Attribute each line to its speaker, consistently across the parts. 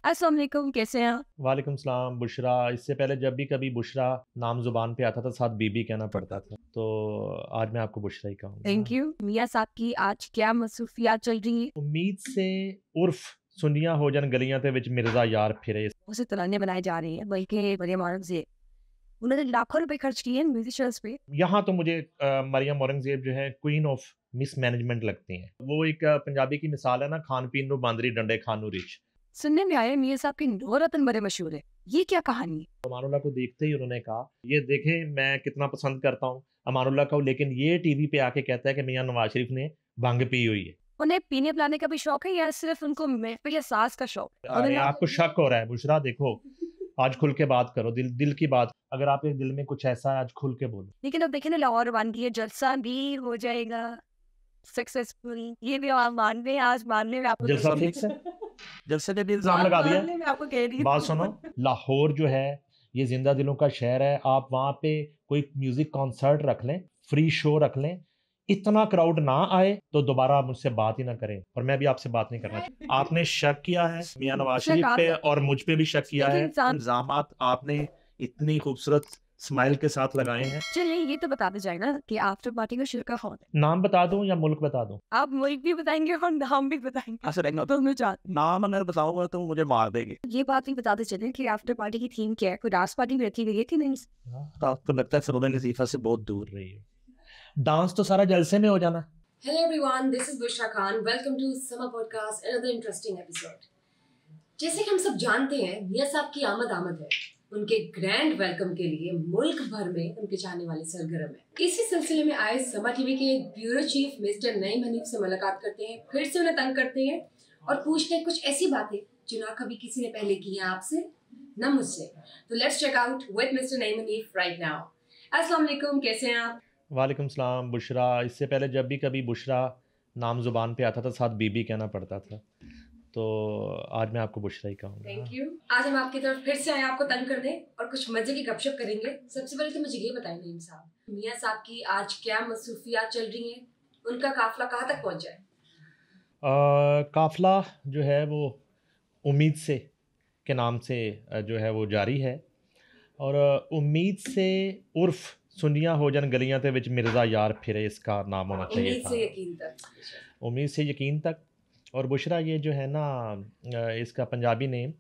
Speaker 1: अस्सलाम वालेकुम, कैसे हैं आप?
Speaker 2: वालेकुम सलाम बुशरा। इससे पहले जब भी कभी बुशरा नाम ज़ुबान पे आता था साथ बीबी कहना पड़ता था, तो आज मैं आपको बुशरा ही
Speaker 1: थैंक
Speaker 2: कहूँगा।
Speaker 1: यू। मियाँ साहब की आज क्या मसरूफियात चल रही है?
Speaker 2: उम्मीद से उर्फ सुनिया हो जन गलियां ते विच मिर्ज़ा यार फिरे।
Speaker 1: उसे तराने बनाए जा रही है, बल्कि मरियम औरंगज़ेब उन्होंने लाखों रुपए खर्च किए हैं म्यूजिशियंस पे।
Speaker 2: यहाँ तो मुझे मरियम औरंगज़ेब जो है क्वीन ऑफ मिसमैनेजमेंट लगती हैं। वो एक पंजाबी की मिसाल है ना, खान पीन नु बांदरी डंडे खानू रिच।
Speaker 1: सुनने में आया मियाँ साहब के नौ रत्न बड़े मशहूर है, ये क्या कहानी है?
Speaker 2: अमानुल्लाह को देखते ही उन्होंने कहा, ये देखें मैं कितना पसंद करता हूँ अमानुल्लाह को, लेकिन ये टीवी पे आके कहता है कि मियां नवाज शरीफ ने भंग पी हुई है।
Speaker 1: उन्हें पीने पिलाने का भी शौक है या सिर्फ उनको महफिल या सास का शौक है?
Speaker 2: अरे आपको शक हो रहा है बुशरा, देखो आज खुल के बात करो, दिल दिल की बात। अगर आपके दिल में कुछ ऐसा है आज खुल के बोलो।
Speaker 1: लेकिन अब देखिए ना, लाहौर बन गई है, जलसा भी हो जाएगा सक्सेसफुल। ये भी आप मान रहे हैं, आज मानने में आपको
Speaker 2: जलसा फिक्स है, जलसे पे भी इल्जाम लगा दिया।
Speaker 1: मानने में आपको कह रही
Speaker 2: बात
Speaker 1: हूँ।
Speaker 2: सुनो, लाहौर जो है ये जिंदा दिलों का शहर है। आप वहां पे कोई म्यूजिक कॉन्सर्ट रख लें, फ्री शो रख लें, इतना क्राउड ना आए तो दोबारा मुझसे बात ही ना करें, और मैं भी आपसे बात नहीं करना चाहता। आपने शक किया है मियां नवाज
Speaker 1: शक
Speaker 2: शरीफ पे
Speaker 1: आप-
Speaker 2: और मुझ पे भी शक किया
Speaker 1: लेकिन
Speaker 2: है।
Speaker 1: इंसान-
Speaker 2: इल्जामात आपने इतनी खूबसूरत स्माइल के साथ लगाए हैं।
Speaker 1: चलिए ये तो बताते जाए ना कि आफ्टर पार्टी का शिरका कौन है।
Speaker 2: नाम बता दूं या मुल्क बता दूं?
Speaker 1: आप मुल्क भी बताएंगे और नाम भी बताएंगे।
Speaker 3: अच्छा रहेगा।
Speaker 1: तो मैं चाहती
Speaker 3: नाम अगर बताऊंगा तो मुझे मार देगी।
Speaker 1: हूँ, ये बात भी बताते चले कि आफ्टर पार्टी की थीम क्या है। कोई डांस पार्टी भी रखी गई थी नहीं?
Speaker 3: तो लगता है फिरोजा नजीफा से बहुत दूर
Speaker 2: रही है, डांस तो सारा जलसे में हो जाना।
Speaker 4: Hello everyone, this is Bushra Khan. Welcome to Summer Podcast, another interesting episode. जैसे कि हम सब जानते हैं, मियां साहब की आमद है। उनके ग्रैंड वेलकम के लिए मुल्क भर में उनके चाहने वाले सरगर्म हैं। इसी सिलसिले में आए समा टीवी के bureau chief mister Naeem Hanif से मुलाकात करते हैं, फिर से उन्हें तंग करते हैं और पूछते हैं कुछ ऐसी बातें जो ना कभी किसी ने पहले की हैं आपसे, ना मुझसे। तो let's check out with mister Naeem Hanif right now. अस्सलाम वालेकुम, कैसे हैं आप?
Speaker 2: वालेकुम सलाम बुशरा। इससे पहले जब भी कभी बुशरा नाम ज़ुबान पे आता था साथ बीबी कहना पड़ता था, तो आज मैं आपको बुशरा ही कहूँगा।
Speaker 4: Thank you. आज हम आपकी तरफ फिर से आए आपको तंग करने और कुछ मजे की गपशप करेंगे। सबसे पहले तो मुझे ये बताएं नईम साहब, मियां साहब की आज क्या मसरूफियात चल रही हैं? उनका काफिला कहाँ तक पहुँचा है?
Speaker 2: काफिला जो है वो उम्मीद से के नाम से जो है वो जारी है, और उम्मीद से उर्फ सुनिया हो जन गलियां ते विच मिर्ज़ा यार फिरे इसका नाम होना चाहिए
Speaker 4: उम्मीद
Speaker 2: था।
Speaker 4: से यकीन तक।
Speaker 2: उम्मीद से यकीन तक। और बुशरा ये जो है ना, इसका पंजाबी नेम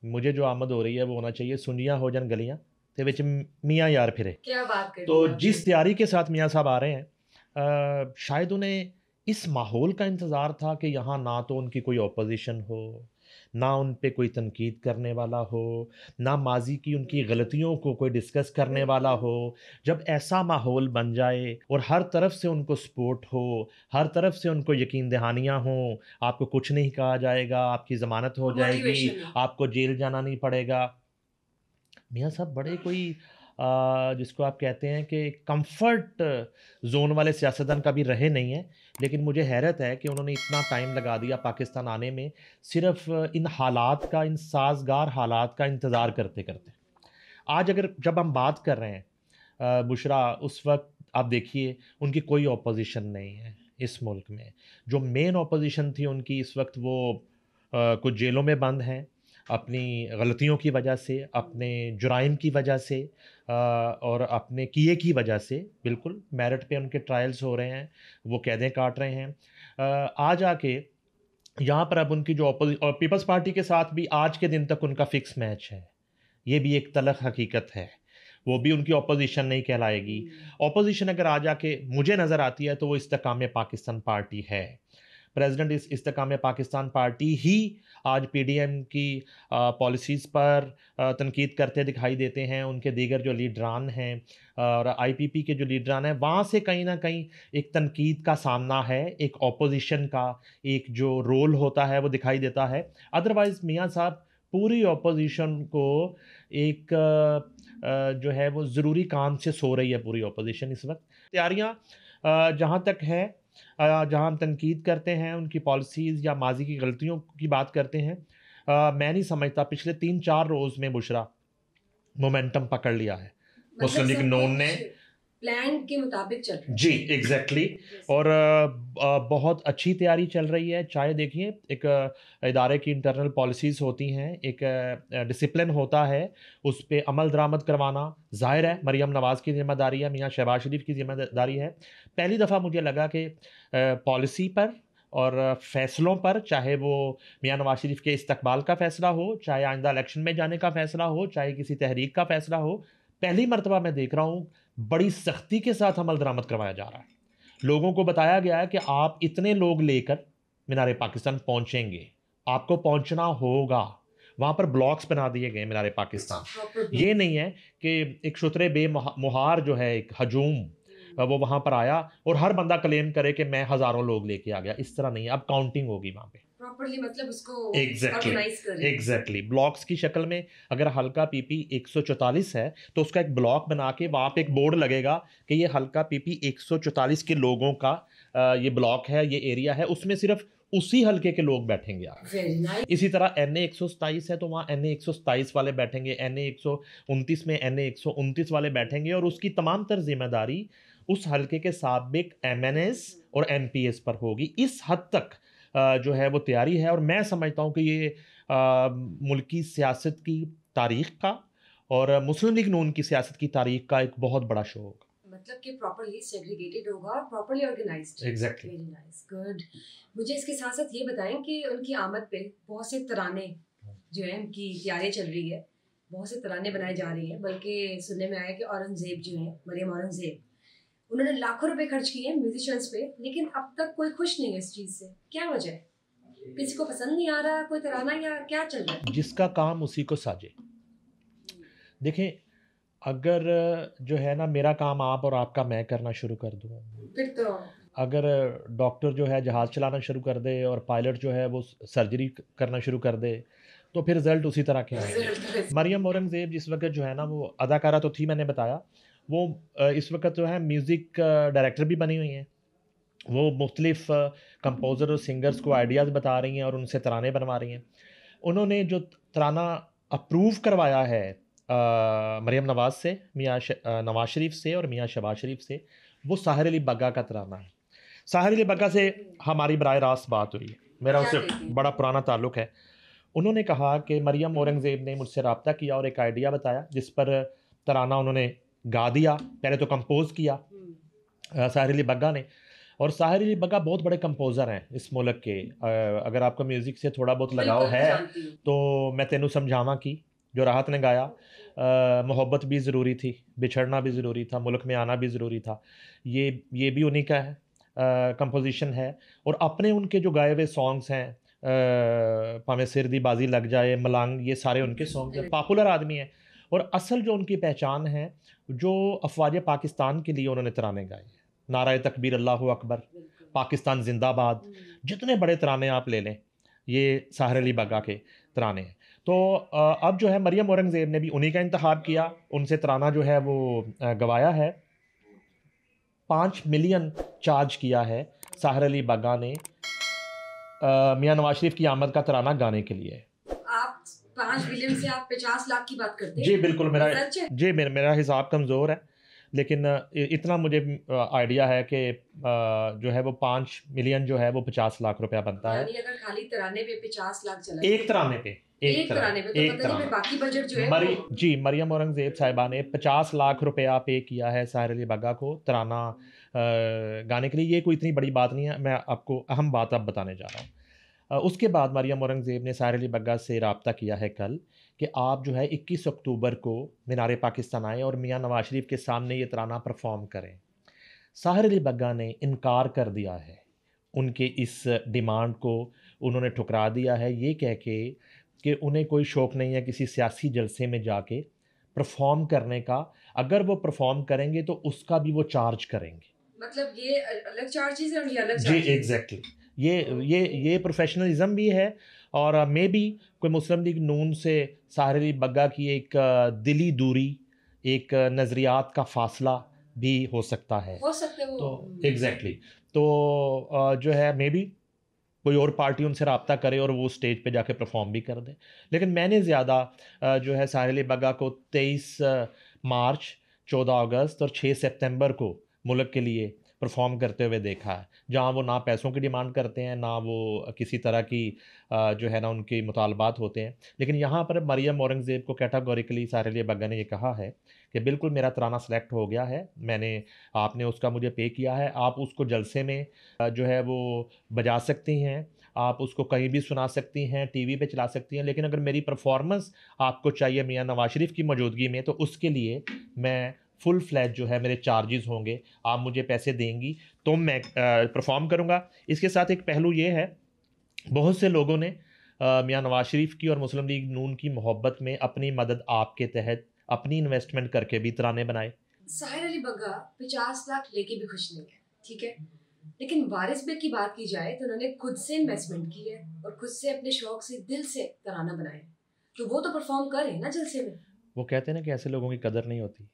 Speaker 2: मुझे जो आमद हो रही है वो होना चाहिए सुनिया हो जन गलियां ते विच मियाँ यार फिरे।
Speaker 4: क्या बात कर
Speaker 2: तो जिस तैयारी के साथ मियाँ साहब आ रहे हैं, शायद उन्हें इस माहौल का इंतज़ार था कि यहाँ ना तो उनकी कोई ऑपोजिशन हो, ना उन पे कोई तनकीद करने वाला हो, ना माजी की उनकी गलतियों को कोई डिस्कस करने वाला हो। जब ऐसा माहौल बन जाए और हर तरफ से उनको सपोर्ट हो, हर तरफ से उनको यकीन दहानियाँ हों, आपको कुछ नहीं कहा जाएगा, आपकी ज़मानत हो जाएगी,
Speaker 4: मोटिवेशन।
Speaker 2: आपको जेल जाना नहीं पड़ेगा। मियाँ साहब बड़े कोई जिसको आप कहते हैं कि कंफर्ट जोन वाले सियासतदान कभी रहे नहीं हैं, लेकिन मुझे हैरत है कि उन्होंने इतना टाइम लगा दिया पाकिस्तान आने में, सिर्फ इन हालात का, इन साजगार हालात का इंतज़ार करते करते। आज अगर जब हम बात कर रहे हैं बुशरा, उस वक्त आप देखिए उनकी कोई ऑपोजिशन नहीं है इस मुल्क में। जो मेन ऑपोजिशन थी उनकी इस वक्त वो कुछ जेलों में बंद हैं अपनी गलतियों की वजह से, अपने जुराइम की वजह से, और अपने किए की वजह से। बिल्कुल मेरिट पे उनके ट्रायल्स हो रहे हैं, वो कैदें काट रहे हैं। आज आके यहाँ पर अब उनकी जो और पीपल्स पार्टी के साथ भी आज के दिन तक उनका फिक्स मैच है। ये भी एक तलख हकीकत है, वो भी उनकी ऑपोजिशन नहीं कहलाएगी। ऑपोजिशन अगर आ जाके मुझे नज़र आती है तो वो इस्तेकाम पाकिस्तान पार्टी है। प्रेसिडेंट इस इस्तेकाम पाकिस्तान पार्टी ही आज पीडीएम की पॉलिसीज़ पर तनकीद करते दिखाई देते हैं। उनके दीगर जो लीडरान हैं और आईपीपी के जो लीडरान हैं, वहाँ से कहीं ना कहीं एक तनकीद का सामना है, एक ऑपोजिशन का एक जो रोल होता है वो दिखाई देता है। अदरवाइज़ मियाँ साहब पूरी ऑपोजिशन को एक जो है वो ज़रूरी काम से सो रही है पूरी ऑपोजिशन इस वक्त। तैयारियाँ जहाँ तक है, जहाँ हम तनकीद करते हैं उनकी पॉलिसीज़ या माजी की गलतियों की बात करते हैं, मैं नहीं समझता पिछले 3-4 रोज़ में बुशरा मोमेंटम पकड़ लिया है मुस्लिम लीग नून ने।
Speaker 4: प्लान के मुताबिक चल रहा है।
Speaker 2: जी एग्जैक्टली और बहुत अच्छी तैयारी चल रही है। चाहे देखिए एक इदारे की इंटरनल पॉलिसीज़ होती हैं, एक डिसिप्लिन होता है, उस पे अमल दरामद करवाना ज़ाहिर है मरीम नवाज़ की ज़िम्मेदारी है, मियाँ शहबाज शरीफ की ज़िम्मेदारी है। पहली दफ़ा मुझे लगा कि पॉलिसी पर और फ़ैसलों पर, चाहे वो मियाँ नवाज़ शरीफ के इस्तकबाल का फ़ैसला हो, चाहे आइंदा इलेक्शन में जाने का फ़ैसला हो, चाहे किसी तहरीक का फ़ैसला हो, पहली मरतबा मैं देख रहा हूँ बड़ी सख्ती के साथ अमल दरामद करवाया जा रहा है। लोगों को बताया गया है कि आप इतने लोग लेकर मीनार पाकिस्तान पहुंचेंगे, आपको पहुंचना होगा। वहाँ पर ब्लॉक्स बना दिए गए मीनार पाकिस्तान। ये नहीं है कि एक शुतरे बेमुहार जो है एक हजूम वो वहाँ पर आया और हर बंदा क्लेम करे कि मैं हज़ारों लोग लेके आ गया। इस तरह नहीं है, अब काउंटिंग होगी वहाँ पे
Speaker 4: प्रॉपर्ली, मतलब उसको
Speaker 2: एग्जैक्टली
Speaker 4: ऑर्गेनाइज कर रहे हैं।
Speaker 2: एग्जैक्टली ब्लॉक्स की शक्ल में। अगर हल्का पीपी 144 है तो उसका एक ब्लॉक बना के वहाँ पे एक बोर्ड लगेगा कि ये हल्का पीपी 144 के लोगों का ये ब्लॉक है, ये एरिया है, उसमें सिर्फ उसी हल्के के लोग बैठेंगे।
Speaker 4: Very nice.
Speaker 2: इसी तरह NA 127 है तो वहाँ NA 127 वाले बैठेंगे, NA 129 में NA 129 वाले बैठेंगे और उसकी तमाम तर जिम्मेदारी उस हल्के के साबिक MNS और MPS पर होगी। इस हद तक जो है वो तैयारी है और मैं समझता हूँ कि ये मुल्की सियासत की तारीख का और मुस्लिम लीग नून की सियासत की तारीख का एक बहुत बड़ा शो होगा।
Speaker 4: मतलब कि प्रॉपर्ली सेग्रीगेटेड होगा और properly organised.
Speaker 2: Exactly.
Speaker 4: Very nice, good. मुझे इसके साथ साथ ये बताएं कि उनकी आमद पे बहुत से तराने जो है, उनकी तैयारी चल रही है, बहुत से तराने बनाए जा रही हैं। बल्कि सुनने में आया कि औरंगजेब जो है, मरियम औरंगजेब, उन्होंने लाखों रुपए खर्च किए हैं म्यूजिशियंस पे, लेकिन अब तक कोई खुश नहीं है इस चीज़ से। क्या वजह है? किसी को पसंद नहीं आ रहा कोई तराना, या क्या चल रहा है?
Speaker 2: जिसका काम उसी को साजे। देखें, अगर जो है ना मेरा काम आप और आपका मैं करना शुरू कर दूँ,
Speaker 4: फिर तो
Speaker 2: अगर डॉक्टर जो है जहाज़ चलाना शुरू कर दे और पायलट जो है वो सर्जरी करना शुरू कर दे, तो फिर रिज़ल्ट उसी तरह के आएंगे। मरियम औरंगज़ेब जिस वक्त जो है ना वो अदाकारा तो थी, मैंने बताया, वो इस वक्त जो है म्यूज़िक डायरेक्टर भी बनी हुई हैं। वो मुख्तलिफ़ कंपोज़र और सिंगर्स को आइडियाज़ बता रही हैं और उनसे तराने बनवा रही हैं। उन्होंने जो तराना अप्रूव करवाया है मरियम नवाज़ से, नवाज़ शरीफ से और मियाँ शहबाज शरीफ से, वो साहिर अली बग्गा का तराना है। साहिर अली बग्गा से हमारी बराह रास्त बात हुई है, मेरा उससे बड़ा पुराना ताल्लुक़ है। उन्होंने कहा कि मरियम औरंगज़ेब ने मुझसे रब्ता किया और एक आइडिया बताया जिस पर तराना उन्होंने गा दिया। पहले तो कंपोज़ किया साहिर अली बग्गा ने, और साहिर अली बग्गा बहुत बड़े कंपोज़र हैं इस मुल्क के। अगर आपको म्यूज़िक से थोड़ा बहुत लगाव है तो मैं तेनू समझावा की जो राहत ने गाया, मोहब्बत भी ज़रूरी थी, बिछड़ना भी ज़रूरी था, मुल्क में आना भी ज़रूरी था, ये भी उन्हीं का है कंपोजिशन है। और अपने उनके जो गाए हुए सॉन्ग्स हैं, भावें सिर दी बाजी लग जाए, मलांग, ये सारे उनके सॉन्ग्स हैं। पॉपुलर आदमी हैं और असल जो उनकी पहचान है, जो अफवाज पाकिस्तान के लिए उन्होंने तराने गाए, नाराए तकबीर, अल्लाहु अकबर, पाकिस्तान जिंदाबाद, जितने बड़े तराने आप ले लें, ये साहिर अली बग्गा के तराने हैं। तो अब जो है मरियम औरंगज़ेब ने भी उन्हीं का इंतखाब किया, उनसे तराना जो है वो गवाया है। 5 मिलियन चार्ज किया है साहिर अली बग्गा ने मियाँ नवाज शरीफ की आमद का तराना गाने के लिए।
Speaker 4: आप 5 मिलियन से आप 50 लाख की बात करते हैं?
Speaker 2: जी बिल्कुल,
Speaker 4: सच है?
Speaker 2: मेरा हिसाब कमज़ोर है, लेकिन इतना मुझे आइडिया है कि जो है वो 5 मिलियन जो है वो 50 लाख रुपया बनता है।
Speaker 4: यानी अगर खाली तराने पे 50 लाख चला,
Speaker 2: एक तराने पे,
Speaker 4: एक तराने पे, तो पता नहीं फिर बाकी बजट जो है
Speaker 2: जी मरियम औरंगज़ेब साहिबा ने 50 लाख रुपया पे किया है साहिर अली बग्गा को तराना गाने के लिए। ये कोई इतनी बड़ी बात नहीं है, मैं आपको अहम बात अब बताने जा रहा हूँ। उसके बाद मरियम औरंगज़ेब ने साहिर अली बग्गा से रब्ता किया है कल कि आप जो है 21 अक्टूबर को मीनार पाकिस्तान आएँ और मियाँ नवाज शरीफ के सामने ये तराना परफॉर्म करें। साहिर अली बग्गा ने इनकार कर दिया है, उनके इस डिमांड को उन्होंने ठुकरा दिया है, ये कह के कि उन्हें कोई शौक़ नहीं है किसी सियासी जलसे में जाके परफॉर्म करने का। अगर वो परफॉर्म करेंगे तो उसका भी वो चार्ज करेंगे।
Speaker 4: मतलब ये अलग चार्जेस है और ये अलग
Speaker 2: जी
Speaker 4: चार्जेस।
Speaker 2: एग्जैक्टली, ये प्रोफेशनलिज्म भी है और मे बी कोई मुस्लिम लीग नून से साहिर अली बग्गा की एक दिली दूरी, एक नज़रियात का फासला भी हो सकता है।
Speaker 4: हो सकता है वो।
Speaker 2: तो एग्जैक्टली, तो जो है मे बी कोई और पार्टी उनसे रब्ता करे और वो स्टेज पे जाके परफॉर्म भी कर दे। लेकिन मैंने ज़्यादा जो है साहिर अली बग्गा को 23 मार्च 14 अगस्त और 6 सितंबर को मुल्क के लिए परफॉर्म करते हुए देखा है, जहाँ वो ना पैसों की डिमांड करते हैं, ना वो किसी तरह की जो है ना उनके मुतालबात होते हैं। लेकिन यहाँ पर मरियम औरंगज़ेब को कैटेगोरिकली साहिर अली बग्गा ने ये कहा है कि बिल्कुल मेरा तराना सेलेक्ट हो गया है, आपने उसका मुझे पे किया है, आप उसको जलसे में जो है वो बजा सकती हैं, आप उसको कहीं भी सुना सकती हैं, टीवी पे चला सकती हैं, लेकिन अगर मेरी परफॉर्मेंस आपको चाहिए मियां नवाज शरीफ की मौजूदगी में, तो उसके लिए मैं फुल फ्लैज जो है मेरे चार्जेस होंगे, आप मुझे पैसे देंगी तो मैं परफॉर्म करूँगा। इसके साथ एक पहलू ये है, बहुत से लोगों ने मियां नवाज शरीफ की और मुस्लिम लीग नून की मोहब्बत में अपनी मदद आपके तहत अपनी इन्वेस्टमेंट करके भी तराने बनाए।
Speaker 4: साहिर अली बग्गा 50 लाख लेके भी खुश नहीं है, ठीक है, लेकिन वारिस बेग की बात की जाए तो उन्होंने खुद से इन्वेस्टमेंट की है और खुद से अपने शौक से दिल से तराना बनाया, तो वो तो परफॉर्म करे ना जलसे में।
Speaker 2: वो कहते हैं ना कि ऐसे लोगों की कदर नहीं होती,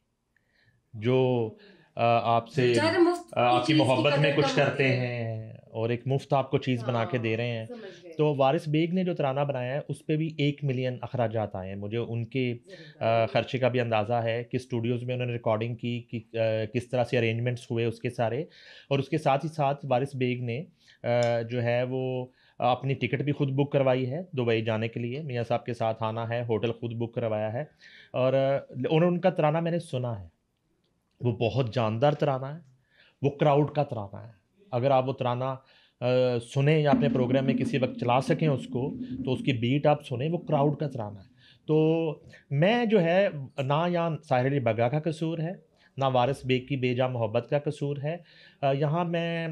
Speaker 2: जो आपसे
Speaker 4: बेचारे मुफ्त
Speaker 2: आपकी
Speaker 4: चीज़ की
Speaker 2: मोहब्बत में
Speaker 4: कदर
Speaker 2: कुछ
Speaker 4: कब
Speaker 2: करते
Speaker 4: होती है।
Speaker 2: हैं और एक मुफ्त आपको चीज़ बना के दे रहे हैं।
Speaker 4: समझ गए।
Speaker 2: तो वारिस बेग ने जो तराना बनाया है उस पे भी 1 मिलियन अखराजात आए हैं। मुझे उनके खर्चे का भी अंदाज़ा है कि स्टूडियोज़ में उन्होंने रिकॉर्डिंग की कि किस तरह से अरेंजमेंट्स हुए उसके सारे, और उसके साथ ही साथ वारिस बेग ने जो है वो अपनी टिकट भी खुद बुक करवाई है दुबई जाने के लिए, मियाँ साहब के साथ आना है, होटल खुद बुक करवाया है। और उनका तराना मैंने सुना है, वो बहुत जानदार तराना है, वो क्राउड का तराना है। अगर आप वो तराना सुने या अपने प्रोग्राम में किसी वक्त चला सकें उसको, तो उसकी बीट आप सुने, वो क्राउड का तराना है। तो मैं जो है ना यहाँ साहिर अली बग्गा का कसूर है, ना वारिस बेग की बेजा मोहब्बत का कसूर है। यहाँ मैं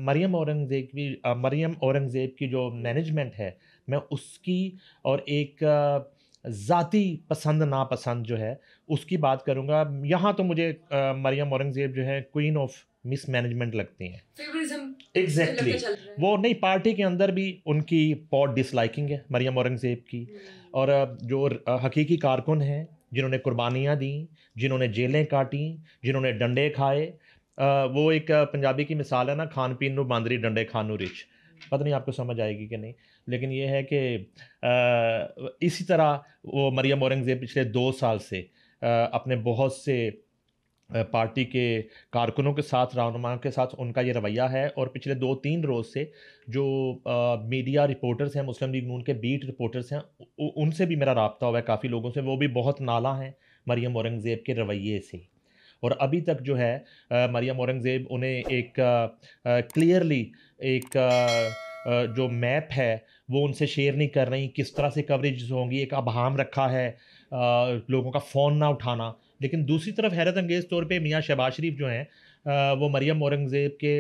Speaker 2: मरियम औरंगज़ेब की जो मैनेजमेंट है, मैं उसकी और एक ज़ाती पसंद नापसंद जो है उसकी बात करूँगा। यहाँ तो मुझे मरियम औरंगज़ेब जो है क्वीन ऑफ मिस मैनेजमेंट लगती हैं।
Speaker 4: फेवरिज्म
Speaker 2: एग्जैक्टली
Speaker 4: लगता चल रहा है।
Speaker 2: वो नहीं, पार्टी के अंदर भी उनकी बहुत डिसलाइकिंग है मरियम औरंगज़ेब की। और जो हकीकी कारकुन हैं, जिन्होंने कुर्बानियाँ दी, जिन्होंने जेलें काटी, जिन्होंने डंडे खाए, वो एक पंजाबी की मिसाल है ना, खान पीन नू बांदरी डंडे खानू रिच। पता नहीं आपको समझ आएगी कि नहीं, लेकिन ये है कि इसी तरह वो मरियम औरंगज़ेब पिछले 2 साल से अपने बहुत से पार्टी के कारकुनों के साथ, रहनुमाओं के साथ उनका ये रवैया है। और पिछले 2-3 रोज़ से जो मीडिया रिपोर्टर्स हैं, मुस्लिम लीग नून के बीट रिपोर्टर्स हैं, उनसे भी मेरा राब्ता हुआ है काफ़ी लोगों से, वो भी बहुत नाला हैं मरियम औरंगज़ेब के रवैये से। और अभी तक जो है मरियम औरंगज़ेब उन्हें एक क्लियरली एक जो मैप है वो उनसे शेयर नहीं कर रही, किस तरह से कवरेज होंगी, एक अबहाम रखा है लोगों का फ़ोन ना उठाना। लेकिन दूसरी तरफ हैरत अंगेज़ तौर पे मियाँ शहबाज शरीफ जो हैं वो मरियम औरंगज़ेब के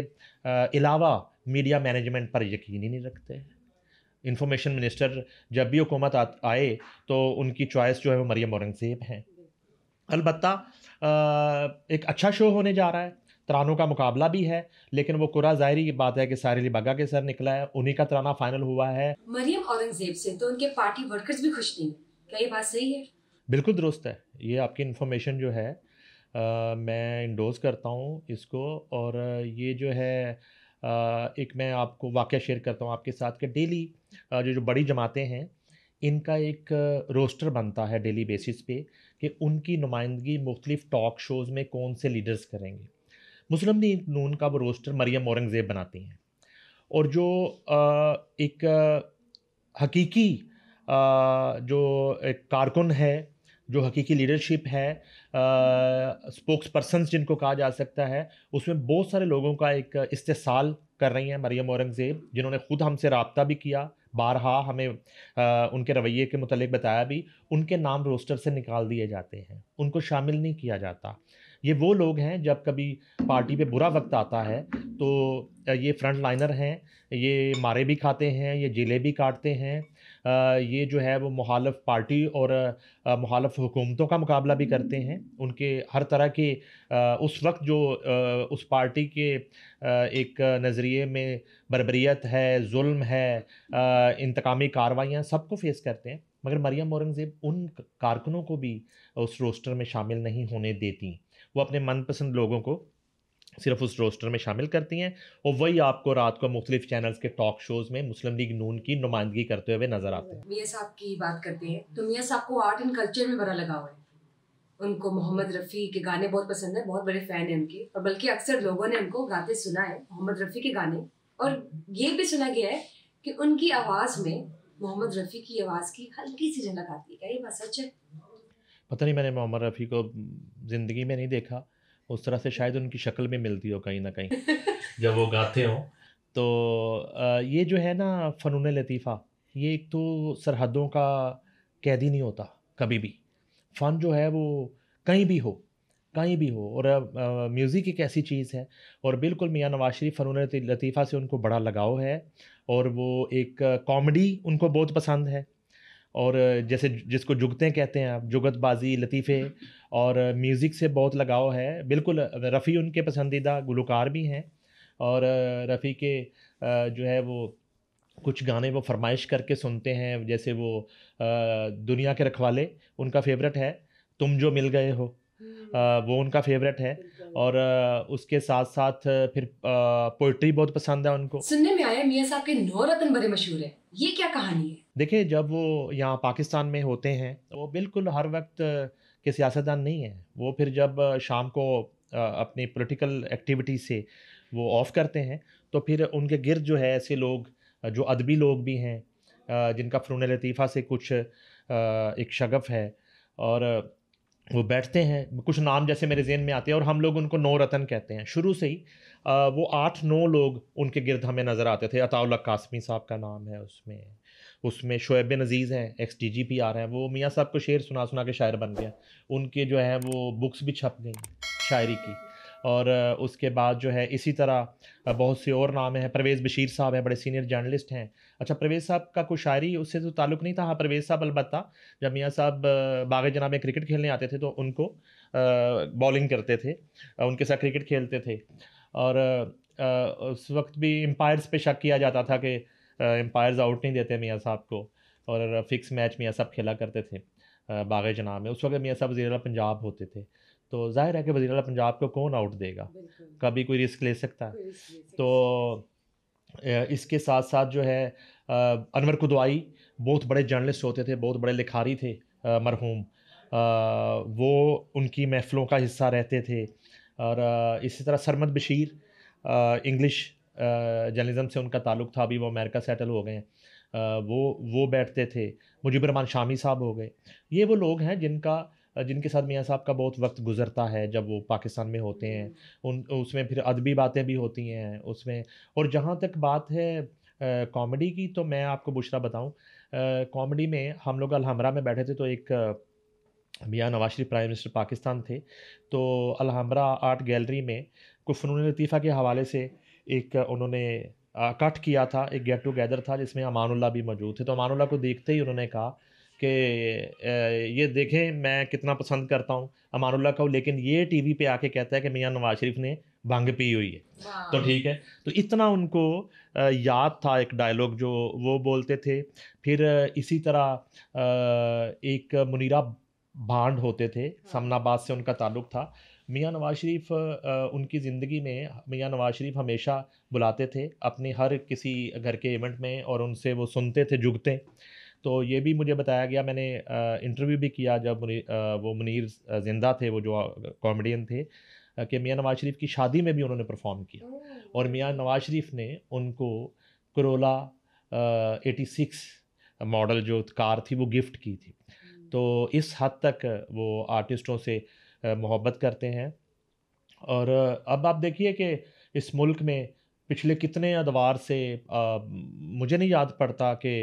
Speaker 2: अलावा मीडिया मैनेजमेंट पर यकीन ही नहीं रखते। इंफॉर्मेशन मिनिस्टर जब भी हुकूमत आए तो उनकी चॉइस जो है वो मरियम औरंगज़ेब हैं। अलबत्ता एक अच्छा शो होने जा रहा है, तरानों का मुकाबला भी है, लेकिन वो कुरा ज़ाहिरी की बात है कि साहिर अली बग्गा के सर निकला है, उन्हीं का तराना फाइनल हुआ है।
Speaker 4: मरियम औरंगजेब से तो उनके पार्टी वर्कर्स भी खुश नहीं, क्या ये बात सही है?
Speaker 2: बिल्कुल दुरुस्त है, ये आपकी इन्फॉर्मेशन जो है मैं इंडोज़ करता हूँ इसको। और ये जो है एक मैं आपको वाक़या शेयर करता हूँ आपके साथ कि डेली जो बड़ी जमातें हैं, इनका एक रोस्टर बनता है डेली बेसिस पे कि उनकी नुमाइंदगी मुख्तलिफ़ टॉक शोज़ में कौन से लीडर्स करेंगे। मुस्लिम लीग नून का वो रोस्टर मरियम औरंगज़ेब बनाती हैं। और जो एक हकीकी जो एक कारकुन है, जो हकीकी लीडरशिप है, स्पोक्स पर्सन्स जिनको कहा जा सकता है, उसमें बहुत सारे लोगों का एक इस्तेसाल कर रही हैं मरियम औरंगज़ेब, जिन्होंने ख़ुद हमसे रब्ता भी किया, बारहा हमें उनके रवैये के मुतालिक बताया भी। उनके नाम रोस्टर से निकाल दिए जाते हैं, उनको शामिल नहीं किया जाता। ये वो लोग हैं जब कभी पार्टी पे बुरा वक्त आता है तो ये फ्रंट लाइनर हैं, ये मारे भी खाते हैं, ये जेलें भी काटते हैं, ये जो है वो मुखालिफ पार्टी और मुखालिफ हुकूमतों का मुकाबला भी करते हैं। उनके हर तरह के उस वक्त जो उस पार्टी के एक नज़रिए में बर्बरियत है, जुल्म है, इंतकामी कार्रवाइयाँ सबको फेस करते हैं। मगर मरियम औरंगज़ेब उन कारकुनों को भी उस रोस्टर में शामिल नहीं होने देती। वो अपने मनपसंद लोगों को सिर्फ उस रोस्टर में शामिल करती हैं और वही आपको रात को मुख्तलिफ चैनल्स के टॉक शोज़ में मुस्लिम लीग नून की नुमाइंदगी करते हुए नज़र आते हैं।
Speaker 4: मियाँ साहब की बात करते हैं तो मियाँ साहब को आर्ट एंड कल्चर में बड़ा लगाव है, उनको मोहम्मद रफ़ी के गाने बहुत पसंद है, बहुत बड़े फ़ैन हैं उनके, और बल्कि अक्सर लोगों ने उनको गाते सुना है मोहम्मद रफ़ी के गाने, और ये भी सुना गया है कि उनकी आवाज़ में मोहम्मद रफ़ी की आवाज़ की हल्की सी झलक आती है। क्या ये बात सच है?
Speaker 2: पता नहीं, मैंने मोहम्मद रफ़ी को ज़िंदगी में नहीं देखा उस तरह से, शायद उनकी शक्ल में मिलती हो कहीं ना कहीं जब वो गाते हों। तो ये जो है ना फ़नून लतीफ़ा, ये एक तो सरहदों का कैदी नहीं होता कभी भी। फ़न जो है वो कहीं भी हो, कहीं भी हो। और म्यूज़िक एक ऐसी चीज़ है, और बिल्कुल मियाँ नवाज़ शरीफ फ़नून लतीफ़ा से उनको बड़ा लगाव है, और वो एक कॉमेडी उनको बहुत पसंद है। और जैसे जिसको जुगतें कहते हैं आप, जुगतबाज़ी, लतीफ़े, और म्यूज़िक से बहुत लगाव है। बिल्कुल रफ़ी उनके पसंदीदा गुलकार भी हैं, और रफ़ी के जो है वो कुछ गाने वो फ़रमाइश करके सुनते हैं। जैसे वो दुनिया के रखवाले उनका फ़ेवरेट है, तुम जो मिल गए हो वो उनका फ़ेवरेट है। और उसके साथ-साथ फिर पोएट्री बहुत पसंद है उनको।
Speaker 4: सुनने में आया मियाँ साहब के 9 रत्न बड़े मशहूर हैं। ये क्या कहानी है?
Speaker 2: देखिए, जब वो यहाँ पाकिस्तान में होते हैं, तो वो बिल्कुल हर वक्त के सियासतदान नहीं हैं। वो फिर जब शाम को अपनी पॉलिटिकल एक्टिविटी से वो ऑफ करते हैं, तो फिर उनके गिर्द जो है ऐसे लोग जो अदबी लोग भी हैं, जिनका फ़नून लतीफ़ा से कुछ एक शगफ़ है, और वो बैठते हैं। कुछ नाम जैसे मेरे ज़हन में आते हैं, और हम लोग उनको नौ रतन कहते हैं। शुरू से ही वो 8-9 लोग उनके गिर्द हमें नज़र आते थे। अताउल्लाह कासमी साहब का नाम है उसमें। उसमें शोएब अज़ीज़ हैं, एक्स डीजीपी हैं, वो मियाँ साहब को शेर सुना-सुना के शायर बन गए। उनके जो है वो बुक्स भी छप गई शायरी की। और उसके बाद जो है इसी तरह बहुत से और नाम हैं। परवेज़ बशीर साहब हैं, बड़े सीनियर जर्नलिस्ट हैं। अच्छा, परवेज़ साहब का कोई शायरी उससे तो ताल्लुक़ नहीं था। हाँ, परवेज़ साहब अलबत्ता जब मियाँ साहब बाग-ए-जनाब में क्रिकेट खेलने आते थे, तो उनको बॉलिंग करते थे, उनके साथ क्रिकेट खेलते थे। और उस वक़्त भी एम्पायर्स पे शक किया जाता था कि एम्पायर्स आउट नहीं देते मियाँ साहब को, और फ़िक्स मैच मियाँ साहब खेला करते थे बाग-ए-जनाब में। उस वक़्त मियाँ साहब वज़ीर-ए-आला पंजाब होते थे, तो ज़ाहिर है कि वज़ीर-ए-आला पंजाब को कौन आउट देगा?
Speaker 4: बिल्कुल,
Speaker 2: कभी कोई रिस्क ले सकता है?
Speaker 4: कोई रिस्क ले सकते
Speaker 2: तो इसके साथ-साथ जो है अनवर कुदवाई बहुत बड़े जर्नलिस्ट होते थे, बहुत बड़े लिखारी थे मरहूम। वो उनकी महफ़िलों का हिस्सा रहते थे। और इसी तरह सरमद बशीर, इंग्लिश जर्नलिज़्म से उनका ताल्लुक़ था, अभी वो अमेरिका सेटल हो गए हैं। वो बैठते थे। मुजीबर रहमान शामी साहब हो गए। ये वो लोग हैं जिनके साथ मियाँ साहब का बहुत वक़्त गुज़रता है जब वो पाकिस्तान में होते हैं। उन उसमें फिर अदबी बातें भी होती हैं उसमें। और जहाँ तक बात है कॉमेडी की, तो मैं आपको बुशरा बताऊँ, कॉमेडी में हम लोग अलहमरा में बैठे थे, तो एक मियाँ नवाज़ शरीफ प्राइम मिनिस्टर पाकिस्तान थे, तो अलहमरा आर्ट गैलरी में कुछ फ़नून लतीफ़ा के हवाले से एक उन्होंने इकट्ठ किया था, एक गेट टुगेदर था जिसमें अमानुल्लाह भी मौजूद थे। तो अमानुल्लाह को देखते ही उन्होंने कहा कि ये देखें मैं कितना पसंद करता हूँ अमानुल्लाह को, लेकिन ये टीवी पे आके कहता है कि मियाँ नवाज़ शरीफ ने भंग पी हुई है। तो
Speaker 4: वाह!
Speaker 2: ठीक है, तो इतना उनको याद था एक डायलॉग जो वो बोलते थे। फिर इसी तरह एक मुनीरा भांड होते थे, समनाबाद से उनका ताल्लुक़ था। मियाँ नवाज़ शरीफ उनकी ज़िंदगी में मियाँ नवाज़ शरीफ हमेशा बुलाते थे अपने हर किसी घर के इवेंट में, और उनसे वो सुनते थे जुगतें। तो ये भी मुझे बताया गया, मैंने इंटरव्यू भी किया जब वो मुनीर ज़िंदा थे, वो जो कॉमेडियन थे, कि मियाँ नवाज़ शरीफ की शादी में भी उन्होंने परफ़ॉर्म किया, और मियाँ नवाज़ शरीफ ने उनको कोरोला 86 मॉडल जो कार थी वो गिफ्ट की थी। तो इस हद तक वो आर्टिस्टों से मोहब्बत करते हैं। और अब आप देखिए कि इस मुल्क में पिछले कितने अदवार से मुझे नहीं याद पड़ता कि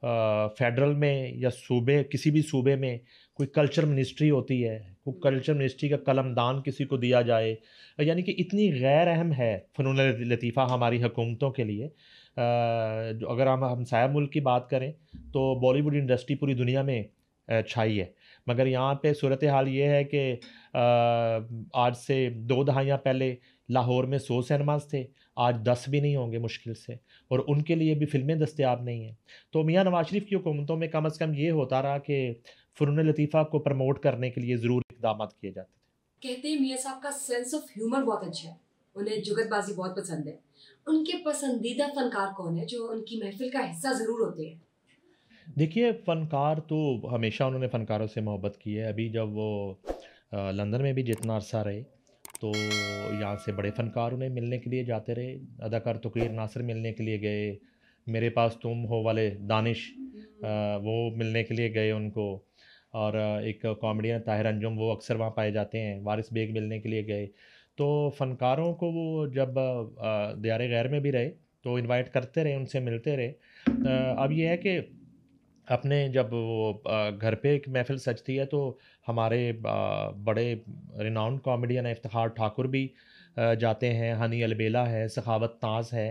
Speaker 2: फेडरल में या सूबे किसी भी सूबे में कोई कल्चर मिनिस्ट्री होती है, कोई कल्चर मिनिस्ट्री का कलमदान किसी को दिया जाए। यानी कि इतनी गैर अहम है फ़नून लतीफ़ा हमारी हुकूमतों के लिए। जो अगर हम हमसाया मुल्क की बात करें, तो बॉलीवुड इंडस्ट्री पूरी दुनिया में छाई है, मगर यहाँ पे सूरत हाल ये है कि आज से 2 दहाइयाँ पहले लाहौर में 100 सिनेमाज़ थे, आज 10 भी नहीं होंगे मुश्किल से, और उनके लिए भी फ़िल्में दस्तयाब नहीं हैं। तो मियाँ नवाज़ शरीफ की हुकूमतों में कम से कम ये होता रहा कि फ़नून लतीफ़ा को प्रमोट करने के लिए ज़रूर इक़दामात किए जाते थे।
Speaker 4: कहते हैं मियाँ साहब का सेंस ऑफ ह्यूमर बहुत अच्छा है। उन्हें जुगतबाजी बहुत पसंद है। उनके पसंदीदा फनकार कौन है जो उनकी महफिल का हिस्सा ज़रूर होते हैं?
Speaker 2: देखिए, फ़नकार तो हमेशा उन्होंने फ़नकारों से मोहब्बत की है। अभी जब वो लंदन में भी जितना अरसा रहे, तो यहाँ से बड़े फ़नकार उन्हें मिलने के लिए जाते रहे। अदाकार तौक़ीर नासिर मिलने के लिए गए, मेरे पास तुम हो वाले दानिश वो मिलने के लिए गए उनको, और एक कॉमेडियन ताहिर अंजुम वो अक्सर वहाँ पाए जाते हैं, वारिस बेग मिलने के लिए गए। तो फ़नकारों को वो जब दियार गैर में भी रहे तो इनवाइट करते रहे, उनसे मिलते रहे। अब ये है कि अपने जब वो घर पे एक महफ़िल सजती है तो हमारे बड़े रिनाउंड कॉमेडियन हैं, इफ्तिखार ठाकुर भी जाते हैं, हनी अलबेला है, सखावत ताज़ है,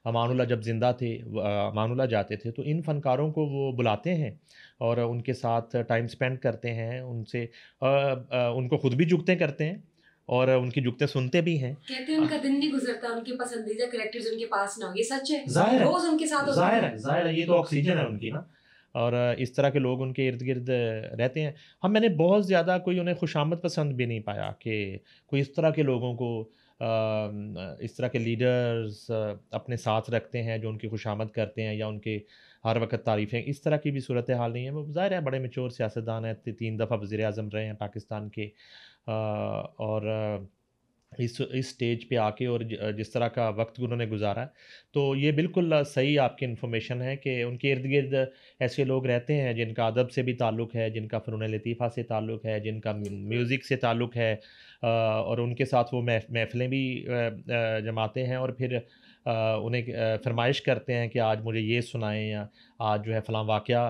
Speaker 2: अमानुल्लाह जब ज़िंदा थे अमानुल्लाह जाते थे। तो इन फ़नकारों को वो बुलाते हैं और उनके साथ टाइम स्पेंड करते हैं, उनसे उनको खुद भी जुगतें करते हैं और उनकी जुगतें सुनते भी हैं।
Speaker 4: कहते हैं उनका दिन नहीं गुजरता उनके पसंदीदा कैरेक्टर्स उनके पास ना हो, ये सच है?
Speaker 2: ज़ाहिर है,
Speaker 4: रोज उनके साथ होते
Speaker 2: ज़ाहिर
Speaker 4: हैं।
Speaker 2: है, ज़ाहिर है, ये तो ऑक्सीजन है उनकी ना। और इस तरह के लोग उनके इर्द-गिर्द रहते हैं। हाँ, मैंने बहुत ज़्यादा कोई उन्हें खुशामद पसंद भी नहीं पाया कि कोई इस तरह के लोगों को इस तरह के लीडर्स अपने साथ रखते हैं जो उनकी खुशामद करते हैं या उनके हर वक़्त तारीफ़ें, इस तरह की भी सूरत हाल नहीं है। वो ज़ाहिर है बड़े मैच्योर सियासतदान हैं, 3 दफ़ा वज़ीर-ए-आज़म रहे हैं पाकिस्तान के, और इस स्टेज पे आके और जिस तरह का वक्त उन्होंने गुजारा है, तो ये बिल्कुल सही आपकी इन्फॉर्मेशन है कि उनके इर्द गिर्द ऐसे लोग रहते हैं जिनका अदब से भी ताल्लुक़ है, जिनका फ़नून लतीफ़ा से ताल्लुक़ है, जिनका म्यूज़िक से ताल्लुक़ है, और उनके साथ वो महफ़िलें भी जमाते हैं और फिर उन्हें फ़रमाइश करते हैं कि आज मुझे ये सुनाएँ या आज जो है फ़लाँ वाक़या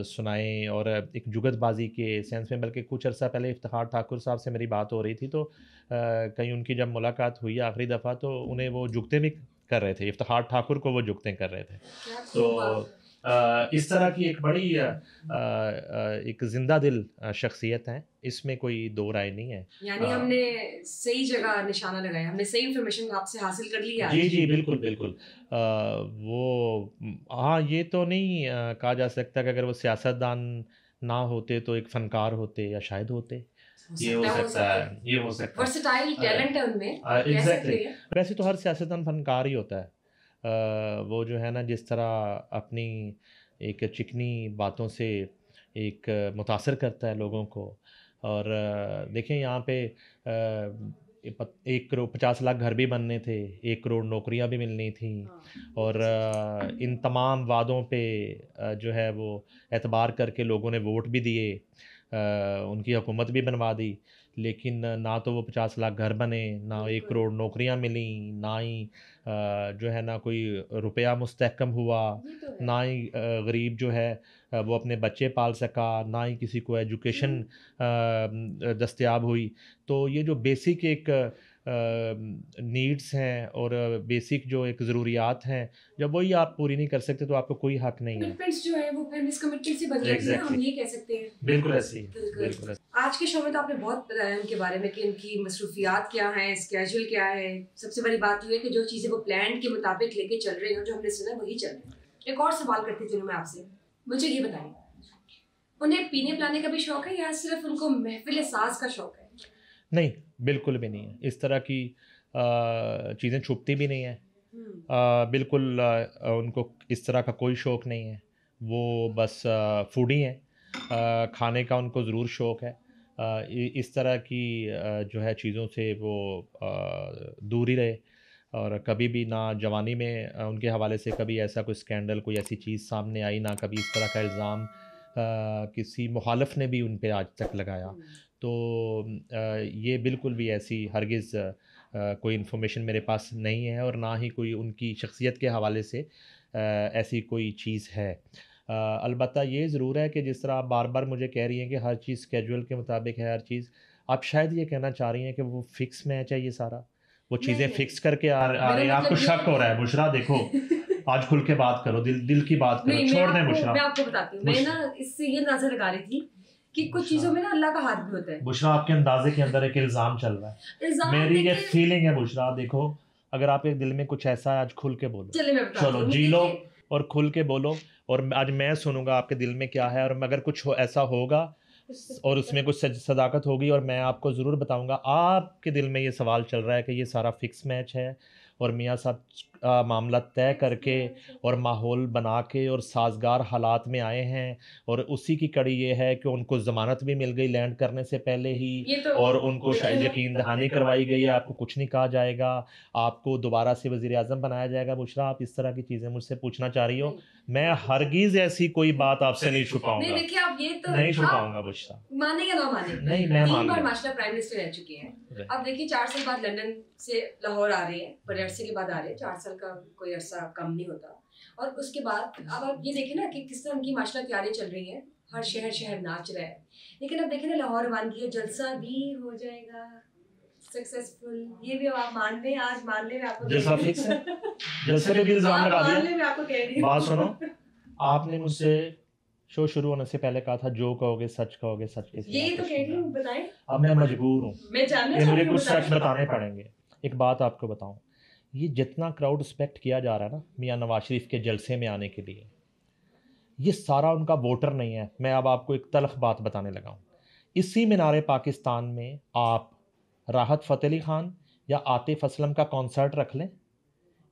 Speaker 2: सुनाएँ। और एक जुगतबाज़ी के सेंस में, बल्कि कुछ अर्सा पहले इफ्तिखार ठाकुर साहब से मेरी बात हो रही थी तो कहीं उनकी जब मुलाकात हुई आखिरी दफ़ा तो उन्हें वो जुगतें भी कर रहे थे, इफ्तिखार ठाकुर को वो जुगतें कर रहे थे। तो इस तरह की एक बड़ी एक ज़िंदा दिल शख्सियत हैं, इसमें कोई दो राय नहीं है।
Speaker 4: यानी हमने सही जगह निशाना लगाया, हमने सही इन्फॉर्मेशन आपसे हासिल कर ली आज।
Speaker 2: जी, जी, बिल्कुल, बिल्कुल। हाँ, ये तो नहीं कहा जा सकता कि अगर वो सियासतदान ना होते तो एक फ़नकार होते या शायद होते। ये हो सकता है, ये हो सकता है।
Speaker 4: वर्सेटाइल टैलेंट है उनमें, कह सकते
Speaker 2: एग्ज़ैक्टली।
Speaker 4: हैं।
Speaker 2: वैसे तो हर सियासतदान फ़नकार ही होता है। वो जो है ना जिस तरह अपनी एक चिकनी बातों से एक मुतासिर करता है लोगों को, और देखें यहाँ पे 1 करोड़ 50 लाख घर भी बनने थे, 1 करोड़ नौकरियाँ भी मिलनी थी, और इन तमाम वादों पे जो है वो एतबार करके लोगों ने वोट भी दिए, उनकी हुकूमत भी बनवा दी, लेकिन ना तो वो 50 लाख घर बने, ना 1 करोड़ नौकरियाँ मिली, ना ही जो है ना कोई रुपया मुस्तहकम हुआ,
Speaker 4: ये तो है।
Speaker 2: ना ही गरीब जो है वो अपने बच्चे पाल सका, ना ही किसी को एजुकेशन दस्तयाब हुई। तो ये जो बेसिक एक नीड्स हैं और बेसिक जो एक ज़रूरियात हैं, जब वही आप पूरी नहीं कर सकते तो आपको कोई हक नहीं है।
Speaker 4: कमिटमेंट्स जो है वो फिर मिसकमिटमेंट से बन जाती है, हम
Speaker 2: एग्ज़ैक्टली।
Speaker 4: ये कह सकते हैं।
Speaker 2: बिल्कुल ऐसे ही है,
Speaker 4: बिल्कुल।
Speaker 2: बिल्कुल ऐसे।
Speaker 4: आज के शो में तो आपने बहुत बताया उनके बारे में कि उनकी मसरूफियात क्या हैं, स्केड्यूल क्या है। सबसे बड़ी बात ये है कि जो चीज़ें वो प्लान के मुताबिक लेके चल रहे हैं, जो हमने सुना वही चल रहे हैं। एक और सवाल करती चलूँ मैं आपसे, मुझे ये बताइए, उन्हें पीने पिलाने का भी शौक है या सिर्फ उनको महफिल साज का शौक है?
Speaker 2: नहीं, बिल्कुल भी नहीं है। इस तरह की चीज़ें छुपती भी नहीं हैं। बिल्कुल उनको इस तरह का कोई शौक़ नहीं है। वो बस फूडी हैं। खाने का उनको ज़रूर शौक़ है। इस तरह की जो है चीज़ों से वो दूर ही रहे, और कभी भी ना जवानी में उनके हवाले से कभी ऐसा कोई स्कैंडल, कोई ऐसी चीज़ सामने आई, ना कभी इस तरह का इल्ज़ाम किसी मुखालिफ ने भी उन पे आज तक लगाया। तो ये बिल्कुल भी ऐसी हरगिज़ कोई इन्फॉर्मेशन मेरे पास नहीं है, और ना ही कोई उनकी शख्सियत के हवाले से ऐसी कोई चीज़ है। अलबत्ता ये ज़रूर है कि जिस तरह आप बार-बार मुझे कह रही हैं कि हर चीज़ स्केड्यूल के मुताबिक है हर चीज़, आप शायद ये कहना चाह रही हैं कि वो फ़िक्स मैच है ये सारा? वो चीज़ें
Speaker 4: नहीं।
Speaker 2: फ़िक्स करके आ रही हैं,
Speaker 4: मेरा
Speaker 2: आपको
Speaker 4: मतलब ये
Speaker 2: शक हो रहा है, बुशरा देखो, आज खुल के बात करो, दिल की बात करो,
Speaker 4: नहीं,
Speaker 2: छोड़ दें बुशरा।
Speaker 4: मैं आपको बताती हूँ। मैं ना इससे ये अंदाजा लगा रही थी कि कुछ चीज़ों में ना अल्लाह का हाथ भी होता है।
Speaker 2: बुशरा आपके अंदाजे के अंदर एक इल्ज़ाम चल रहा है।
Speaker 4: इल्ज़ाम
Speaker 2: मेरी ये
Speaker 4: देखिए,
Speaker 2: फीलिंग है बुशरा, देखो अगर आपके दिल में कुछ ऐसा है आज खुल के बोलो।
Speaker 4: चलिए मैं बताती
Speaker 2: चलो
Speaker 4: हूँ।
Speaker 2: जी लो
Speaker 4: देखिए,
Speaker 2: और खुल के बोलो, और आज मैं सुनूँगा आपके दिल में क्या है, और अगर कुछ ऐसा होगा और उसमें कुछ सदाकत होगी और मैं आपको ज़रूर बताऊँगा। आपके दिल में ये सवाल चल रहा है कि ये सारा फ़िक्स मैच है और मियाँ साहब मामला तय करके और माहौल बना के और साजगार हालात में आए हैं, और उसी की कड़ी ये है कि उनको ज़मानत भी मिल गई लैंड करने से पहले ही,
Speaker 4: ये तो
Speaker 2: और उनको शायद
Speaker 4: देखिए
Speaker 2: यकीन दहानी करवाई गई है, आपको कुछ नहीं कहा जाएगा, आपको दोबारा से वज़ीर आज़म बनाया जाएगा। बुशरा, आप इस तरह की चीज़ें मुझसे पूछना चाह रही हो, मैं हरगिज़ ऐसी कोई बात आपसे नहीं
Speaker 4: नहीं
Speaker 2: छुपाऊंगा,
Speaker 4: देखिए आप ये तो
Speaker 2: नहीं
Speaker 4: आप
Speaker 2: छुपाऊंगा बुशरा।
Speaker 4: माने या ना माने,
Speaker 2: नहीं, मैं
Speaker 4: 3
Speaker 2: मान
Speaker 4: बार
Speaker 2: लूँ।
Speaker 4: माशाल्लाह प्राइम मिनिस्टर रह चुके हैं।
Speaker 2: रहे।
Speaker 4: अब देखिए 4 साल बाद लंदन से लाहौर आ रहे हैं, बड़े अरसे के बाद आ रहे हैं, 4 साल का कोई अरसा कम नहीं होता। और उसके बाद अब आप ये देखें ना कि किस तरह उनकी माशाल्लाह तैयारियां चल रही हैं, हर शहर शहर नाच रहा है। लेकिन अब देखें ना लाहौर रवानगी है, जलसा भी हो जाएगा सक्सेसफुल, ये भी आप मान लें, आज मान लें, मैं आपको
Speaker 2: जलसा फिक्स है, जलसे पे भी इल्ज़ाम लगा
Speaker 4: मान लें,
Speaker 2: दिया।
Speaker 4: मैं आपको कह रही हूँ।
Speaker 2: बात सुनो, आपने मुझसे शो शुरू होने से पहले कहा था जो कहोगे सच कहोगे, सच के सिवा
Speaker 4: यही तो
Speaker 2: कुछ
Speaker 4: कह रही
Speaker 2: नहीं।
Speaker 4: हूँ, बताएं।
Speaker 2: अब मैं मजबूर हूँ
Speaker 4: मैं जानना
Speaker 2: कि मुझे
Speaker 4: चाहती हूँ,
Speaker 2: कुछ सच
Speaker 4: बताएं।
Speaker 2: बताने पड़ेंगे। एक बात आपको बताऊं, ये जितना क्राउड रिस्पेक्ट किया जा रहा है ना मियां नवाज शरीफ के जलसे में आने के लिए, ये सारा उनका वोटर नहीं है। मैं अब आपको एक तलख बात बताने लगा हूँ। इसी मीनारे पाकिस्तान में आप राहत फ़तेह अली खान या आतिफ असलम का कॉन्सर्ट रख लें,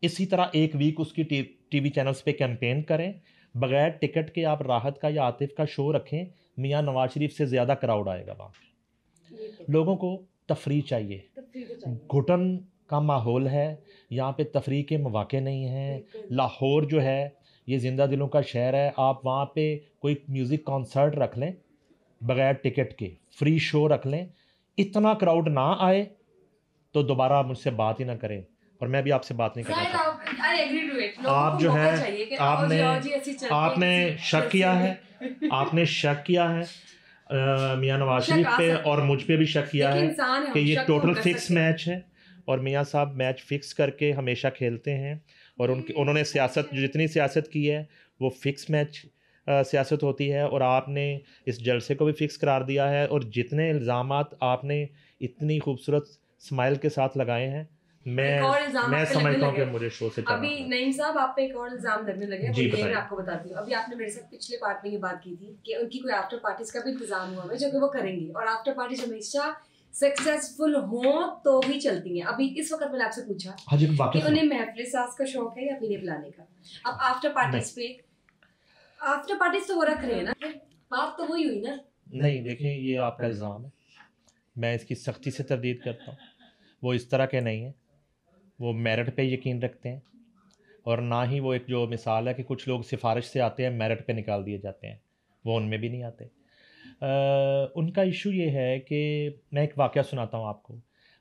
Speaker 2: इसी तरह एक वीक उसकी टीवी चैनल्स पे कैंपेन करें, बगैर टिकट के आप राहत का या आतिफ का शो रखें, मियां नवाज शरीफ से ज़्यादा क्राउड आएगा वहाँ।
Speaker 4: ये तो
Speaker 2: लोगों को तफरी चाहिए,
Speaker 4: तफरीह तो चाहिए।
Speaker 2: घुटन का माहौल है, यहाँ पे तफरी के मौके नहीं हैं।
Speaker 4: बिल्कुल।
Speaker 2: लाहौर जो है ये ज़िंदा दिलों का शहर है, आप वहाँ पे कोई म्यूज़िक कॉन्सर्ट रख लें बगैर टिकट के, फ्री शो रख लें, इतना क्राउड ना आए तो दोबारा मुझसे बात ही ना करें, और मैं भी आपसे बात नहीं करना
Speaker 4: शायद
Speaker 2: चाहता।
Speaker 4: आप आई एग्री टू इट, लोगों
Speaker 2: आप
Speaker 4: को
Speaker 2: जो
Speaker 4: मौका
Speaker 2: है
Speaker 4: चाहिए कि आओ जी ऐसी चलते हैं
Speaker 2: आपने
Speaker 4: किसी
Speaker 2: शक किया है,
Speaker 4: जलसे में।
Speaker 2: आपने शक किया है मियां नवाज
Speaker 4: शक
Speaker 2: शरीफ
Speaker 4: आ
Speaker 2: पे,
Speaker 4: सकता
Speaker 2: और
Speaker 4: है।
Speaker 2: मुझ पे भी शक किया
Speaker 4: देखिए
Speaker 2: है
Speaker 4: इंसान है,
Speaker 2: कि
Speaker 4: हम
Speaker 2: ये
Speaker 4: शक तो हम
Speaker 2: टोटल
Speaker 4: कर
Speaker 2: फिक्स
Speaker 4: सकते हैं।
Speaker 2: मैच है, और मियां साहब मैच फिक्स करके हमेशा खेलते हैं, और उन्होंने सियासत जितनी सियासत की है वो फिक्स मैच सियासत होती है, और आपने इस जलसे को भी फिक्स करार दिया है, और जितने इल्ज़ामात आपने इतनी खूबसूरत स्माइल के साथ लगाए हैं,
Speaker 4: एक और इल्जाम
Speaker 2: मैं
Speaker 4: आप पे लगने
Speaker 2: समझता हूँ
Speaker 4: लगे।
Speaker 2: कि मुझे शो से चलना
Speaker 4: अभी
Speaker 2: पड़ेगा।
Speaker 4: नईम साहब आप पे एक और इल्जाम लगने लगे हैं,
Speaker 2: जी,
Speaker 4: वो ये मैं
Speaker 2: बताइए।
Speaker 4: आपको बताती हूँ। अभी आपने मेरे साथ पिछले पार्ट में ये बात की थी कि उनकी कोई आफ्टर पार्टीज का भी इंतजाम हुआ है जो कि वो करेंगी, और आफ्टर पार्टीज हमेशा सक्सेसफुल हो तो ही चलती हैं। अभी इस वक्त मैंने आपसे पूछा
Speaker 2: हाँ जी,
Speaker 4: कि
Speaker 2: वाकई
Speaker 4: उन्हें महफिल साज का शौक है या पीने पिलाने का। अब आफ्टर पार्टीज पे, आफ्टर पार्टीज तो वो रख रहे हैं ना, बात तो वही हुई ना।
Speaker 2: नहीं, देखिए ये आपका इल्ज़ाम है, मैं इसकी सख्ती से तरदीद करता हूँ। वो इस तरह के नहीं हैं, वो मेरिट पे यकीन रखते हैं, और ना ही वो एक जो मिसाल है कि कुछ लोग सिफारिश से आते हैं मेरिट पे निकाल दिए जाते हैं, वो उनमें भी नहीं आते। उनका इशू ये है कि मैं एक वाक़या सुनाता हूँ आपको।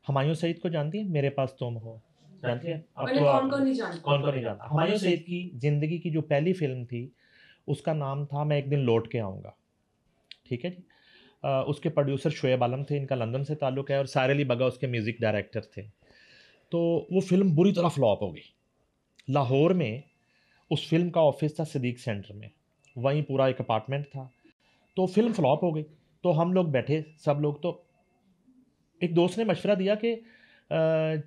Speaker 2: हुमायूं सईद को जानती हैं? मेरे पास तुम हो, जानती हैं? अब
Speaker 4: मैंने
Speaker 2: तो आप
Speaker 4: कौन कौन नहीं जानता।
Speaker 2: कौन कौन नहीं जानता। हुमायूं सईद की ज़िंदगी की जो पहली फ़िल्म थी उसका नाम था मैं एक दिन लौट के आऊँगा, ठीक है जी। उसके प्रोड्यूसर शुएब आलम थे, इनका लंदन से ताल्लुक़ है, और सायर अली बगा उसके म्यूज़िक डायरेक्टर थे। तो वो फ़िल्म बुरी तरह फ्लॉप हो गई। लाहौर में उस फ़िल्म का ऑफिस था सिद्दीक सेंटर में, वहीं पूरा एक अपार्टमेंट था। तो फ़िल्म फ्लॉप हो गई, तो हम लोग बैठे सब लोग, तो एक दोस्त ने मशवरा दिया कि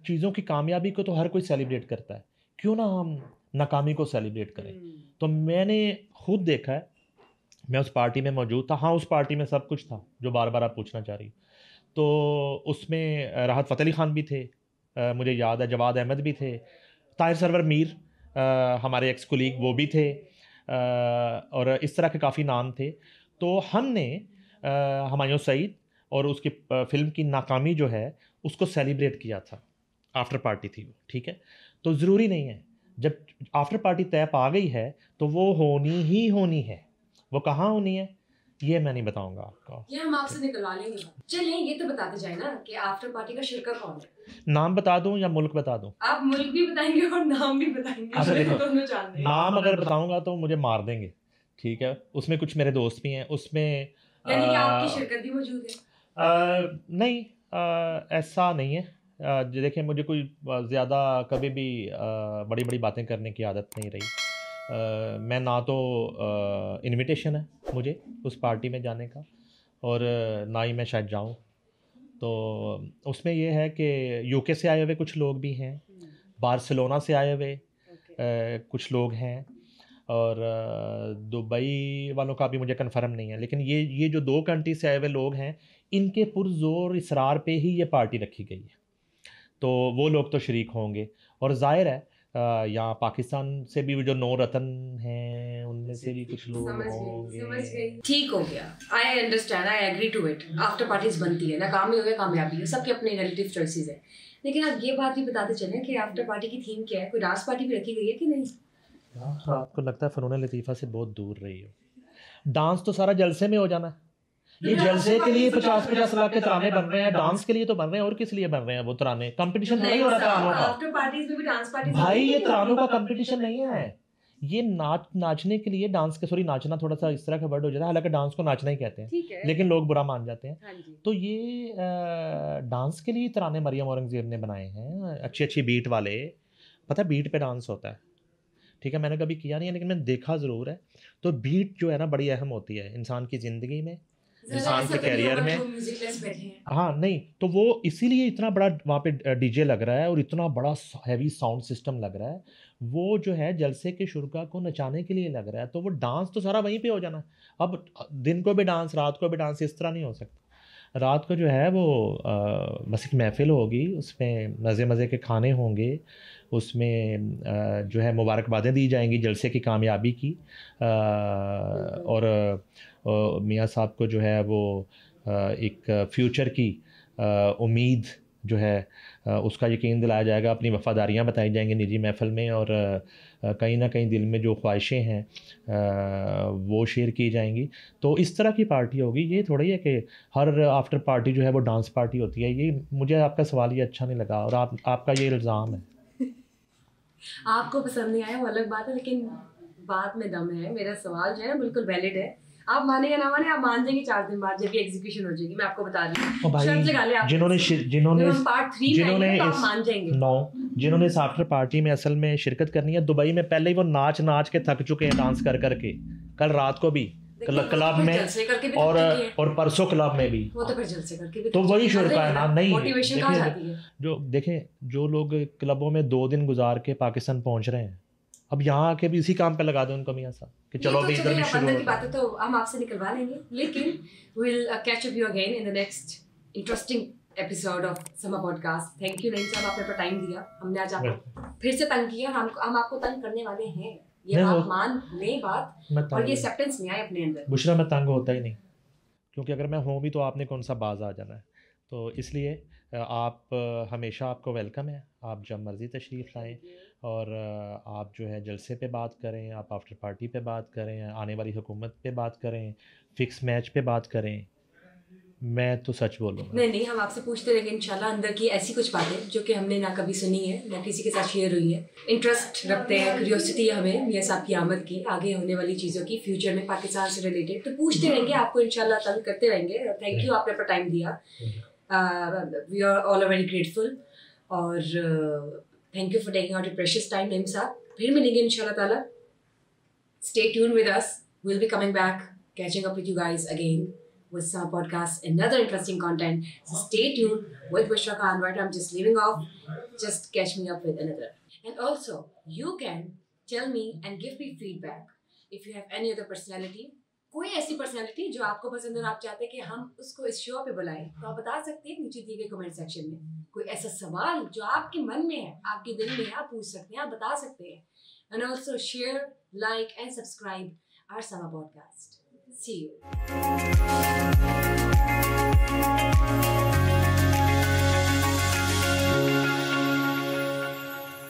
Speaker 2: चीज़ों की कामयाबी को तो हर कोई सेलिब्रेट करता है, क्यों ना हम नाकामी को सेलिब्रेट करें। तो मैंने खुद देखा है, मैं उस पार्टी में मौजूद था। हाँ, उस पार्टी में सब कुछ था जो बार बार आप पूछना चाह रही। तो उसमें राहत फ़तेह अली खान भी थे, मुझे याद है जवाद अहमद भी थे, ताहिर सरवर मीर हमारे एक्स कुलीग वो भी थे, और इस तरह के काफ़ी नाम थे। तो हमने हुमायूं सईद और उसकी फ़िल्म की नाकामी जो है उसको सेलिब्रेट किया था। आफ्टर पार्टी थी वो, ठीक है। तो ज़रूरी नहीं है, जब आफ्टर पार्टी तय पा गई है तो वो होनी ही होनी है। वो कहाँ होनी है ये मैं नहीं बताऊंगा आपको,
Speaker 4: ये हम आपसे निकलवा लेंगे। चलिए ये तो बताते जाए ना कि आफ्टर पार्टी का शिरका कौन है।
Speaker 2: नाम बता दूं या मुल्क बता दूं?
Speaker 4: आप मुल्क भी बताएंगे और नाम भी बताएंगे,
Speaker 2: अच्छा देखो,
Speaker 4: दोनों जानते हैं।
Speaker 2: नाम अगर बताऊंगा तो मुझे मार देंगे, ठीक है। उसमें कुछ मेरे दोस्त भी हैं, उसमें
Speaker 4: यानी कि आपकी शिरकत भी मौजूद है।
Speaker 2: नहीं, ऐसा नहीं है। देखिए मुझे कोई ज़्यादा कभी भी बड़ी बड़ी बातें करने की आदत नहीं रही। मैं ना तो इनविटेशन है मुझे उस पार्टी में जाने का, और ना ही मैं शायद जाऊं। तो उसमें ये है कि यूके से आए हुए कुछ लोग भी हैं, बार्सिलोना से आए हुए कुछ लोग हैं, और दुबई वालों का भी मुझे कंफर्म नहीं है। लेकिन ये जो 2 कंट्री से आए हुए लोग हैं, इनके पुरज़ोर इसरार पे ही ये पार्टी रखी गई है। तो वो लोग तो शरीक होंगे। और जाहिर है यहाँ पाकिस्तान से भी जो 9 रतन हैं उनमें से भी कुछ लोग
Speaker 4: समझ
Speaker 2: होंगे।
Speaker 4: गई। ठीक हो गया, I understand, I agree to it. After parties बनती है, नाकामी हो गया कामयाबी हो, सबके अपने रिलेटिव चॉइसेस है। लेकिन आप ये बात भी बताते चलें कि आफ्टर पार्टी की थीम क्या है, कोई डांस पार्टी भी रखी गई है कि नहीं?
Speaker 2: आपको लगता है फ़नून लतीफ़ा से बहुत दूर रही हो। डांस तो सारा जलसे में हो जाना है। ये जलसे के लिए 50-50 लाख के तराने बन रहे हैं, डांस के लिए तो बन रहे हैं, और किस लिए बन रहे हैं वो तराने? कंपटीशन थोड़ा ही हो रहा है तरानों का।
Speaker 4: आफ्टर पार्टीज में भी डांस पार्टीज
Speaker 2: भाई ये तरानों का कंपटीशन नहीं है, ये नाचने के लिए डांस के, सॉरी नाचना थोड़ा सा इस तरह का वर्ड हो जाता है, हालांकि डांस को नाचना ही कहते हैं,
Speaker 4: ठीक है,
Speaker 2: लेकिन लोग बुरा मान जाते हैं।
Speaker 4: हाँ जी।
Speaker 2: तो ये डांस के लिए तराने मरियम औरंगजेब ने बनाए हैं, अच्छी अच्छी बीट वाले। पता है बीट पे डांस होता है, ठीक है, मैंने कभी किया नहीं है लेकिन मैंने देखा ज़रूर है। तो बीट जो है ना बड़ी अहम होती है इंसान की ज़िंदगी में, इंसान के कैरियर में। हाँ नहीं, तो वो इसीलिए इतना बड़ा वहाँ पे डीजे लग रहा है और इतना बड़ा हैवी साउंड सिस्टम लग रहा है, वो जो है जलसे के शुरका को नचाने के लिए लग रहा है। तो वो डांस तो सारा वहीं पे हो जाना। अब दिन को भी डांस, रात को भी डांस, इस तरह नहीं हो सकता। रात को जो है वो बस एक महफिल होगी, उसमें मज़े मज़े के खाने होंगे, उसमें जो है मुबारकबादें दी जाएंगी जलसे की कामयाबी की, और मियाँ साहब को जो है वो एक फ्यूचर की उम्मीद जो है उसका यकीन दिलाया जाएगा, अपनी वफ़ादारियाँ बताई जाएंगी निजी महफ़िल में, और कहीं ना कहीं दिल में जो ख्वाहिशें हैं वो शेयर की जाएंगी। तो इस तरह की पार्टी होगी। ये थोड़ी है कि हर आफ्टर पार्टी जो है वो डांस पार्टी होती है। ये मुझे आपका सवाल ये अच्छा नहीं लगा, और आपका ये इल्ज़ाम है।
Speaker 4: आपको पसंद नहीं आया वो अलग बात है, लेकिन बात में दम है। मेरा सवाल जो है ना बिल्कुल वैलिड है। आप माने या ना माने, आप मान जाएंगे 4 दिन बाद जब ये एग्जीक्यूशन हो जाएगी, मैं आपको बता रही हूँ। शर्त लगा ले आप,
Speaker 2: जिन्होंने
Speaker 4: पार्ट 3 में आप मान जाएंगे।
Speaker 2: जिन्होंने इस आफ्टर पार्टी में असल में शिरकत करनी है, दुबई में पहले ही वो नाच नाच के थक चुके हैं डांस कर करके। कल रात को भी क्लब में और परसों क्लब में भी,
Speaker 4: वो तो फिर जलसे करके भी
Speaker 2: तो वही शुरका है ना। नहीं
Speaker 4: मोटिवेशन कहाँ जाती है?
Speaker 2: जो देखें, जो लोग क्लबों में 2 दिन गुजार के पाकिस्तान पहुंच रहे हैं, अब यहाँ आके भी इसी काम पे लगा दो उनको मियां साहब कि चलो अभी इधर भी शुरू
Speaker 4: की बातें तो हम आपसे निकलवा लेंगे, लेकिन will catch up you again in the next interesting episode of समा पॉडकास्ट। थैंक यू नईम साहब, आपने अपना टाइम दिया। हमने आज आपको फिर से तंग किया, हम आपको तंग करने वाले हैं, ये आप मान लें बात, और ये एक्सेप्टेंस नहीं आए अपने अंदर।
Speaker 2: बुशरा मैं तंग होता ही नहीं, क्योंकि अगर मैं हूँ भी तो आपने कौन सा बाज आ जाना है। तो इसलिए आप हमेशा आपको वेलकम है, आप जब मर्ज़ी तशरीफ़ लाएँ, और आप जो है जलसे पे बात करें, आप आफ्टर पार्टी पे बात करें, आने वाली हुकूमत पे बात करें, फ़िक्स मैच पे बात करें, मैं तो सच बोलूँगा।
Speaker 4: नहीं, हम आपसे पूछते रहेंगे इंशाल्लाह अंदर की ऐसी कुछ बातें जो कि हमने ना कभी सुनी है, ना किसी के साथ शेयर हुई है। इंटरेस्ट रखते हैं, क्यूरियोसिटी है हमें मियां साहब की आमद की, आगे होने वाली चीज़ों की, फ्यूचर में पाकिस्तान से रिलेटेड, तो पूछते रहेंगे आपको, इंशाल्लाह तंग करते रहेंगे। थैंक यू, आपने अपना टाइम दिया। We are all very grateful, और thank you for taking out your precious time Naeem साहब। फिर मिलेंगे इंशाल्लाह ताला। Stay tune with us, will be coming back, catching up with you guys again with some podcast, another interesting content. So stay tuned with Bushra Khan. Right, I'm just leaving off. Just catch me up with another. And also, you can tell me and give me feedback if you have any other personality. कोई ऐसी personality जो आपको पसंद और आप चाहते हैं कि हम उसको इस शो पे बुलाएं, तो आप बता सकते हैं नीचे दिए गए कमेंट सेक्शन में। कोई ऐसा सवाल जो आपके मन में है, आपके दिल में है, आप पूछ सकते हैं, आप बता सकते हैं। And also share, like and subscribe our Sama podcast. See you.